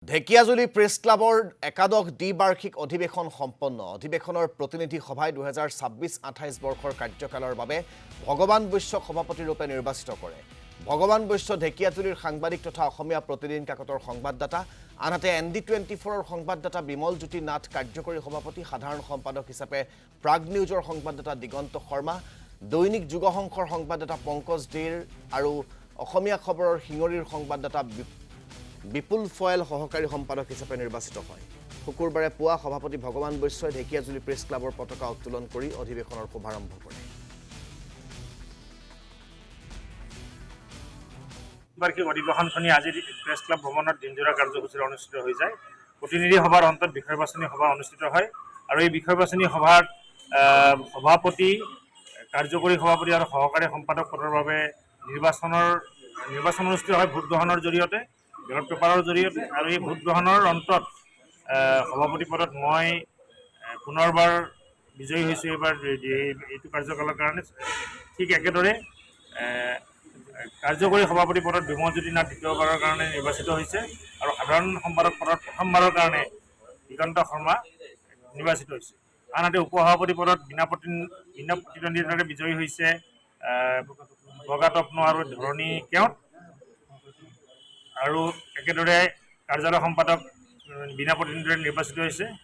Dhekiajuli press ক্লাবৰ একাদশ দ্বিবাৰ্ষিক অধিৱেশন সম্পন্ন অধিৱেশনৰ প্ৰতিনিধি সভাই 2026-28 বৰ্ষৰ কাৰ্যকালৰ বাবে ভগৱান বৈশ্যক সভাপতিৰূপে নিৰ্বাচিত কৰে ভগৱান বৈশ্য ঢেকিয়াজুলিৰ সাংবাদিক তথা অসমীয়া প্ৰতিদিন কাকতৰ সংবাদদাতা আনহাতে ND24ৰ সংবাদদাতা বিমল জ্যোতি নাথ কাৰ্যকৰী সভাপতি সাধাৰণ সম্পাদক হিচাপে প্ৰাগ নিউজৰ সংবাদদাতা দিগন্ত শৰ্মা দৈনিক যুগহংসৰ সংবাদদাতা পংকজ ধীৰ আৰু অসমীয়া খবৰৰ হিঙৰিৰ সংবাদদাতা বিপুল ফয়েল সহকাৰী সম্পাদক হিচাপে নিৰ্বাচিত হয় শুকুৰবাৰে পুৱা সভাপতি ভগৱান বৈশ্যই ঢেকিয়াজুলি প্ৰেছ ক্লাবৰ পতাকা উত্তোলন কৰি অধিৱেশনৰ শুভাৰম্ভ কৰে বাৰ্ষিক অধিৱেশনখনি আজি প্ৰেছ ক্লাব ভৱনত দিনজোৰা কাৰ্যসূচীৰে অনুষ্ঠিত হৈ যায় প্ৰতিনিধি সভাৰ অন্তত বিষয় বাছনি সভা অনুষ্ঠিত হয় আৰু এই বিষয় বাছনি সভাত সভাপতি কাৰ্যকৰী সভাপতি আৰু সহকাৰী সম্পাদক পদৰ বাবে নিৰ্বাচন অনুষ্ঠিত হয় ভোট গ্ৰহণৰ জৰিয়তে বেলট পেপাৰৰ জৰিয়তে আৰু এই ভোট গ্ৰহণৰ অন্তত সভাপতি পদত মই পুনৰবাৰ বিজয়ী হৈছোঁ এইবাৰ এইটো কাৰ্যকালৰ কাৰণে ঠিক একেদৰে কাৰ্যকৰী সভাপতি পদত বিমল জ্যোতি নাথ দ্বিতীয়বাৰৰ কাৰণে নিৰ্বাচিত হৈছে আৰু সাধাৰণ সম্পাদক পদত প্ৰথমবাৰৰ কাৰণে দিগন্ত শৰ্মা নিৰ্বাচিত হৈছে আনহাতে উপসভাপতি পদত বিনা প্ৰতিদ্বন্দ্বিতাৰে বিজয়ী হৈছে বগাতপ্ন আৰু ধৰণী কেওট আৰু একেদৰে কাৰ্যালয় সম্পাদক বিনা প্ৰতিদ্বন্দ্বিতাৰে নিৰ্বাচিত হৈছে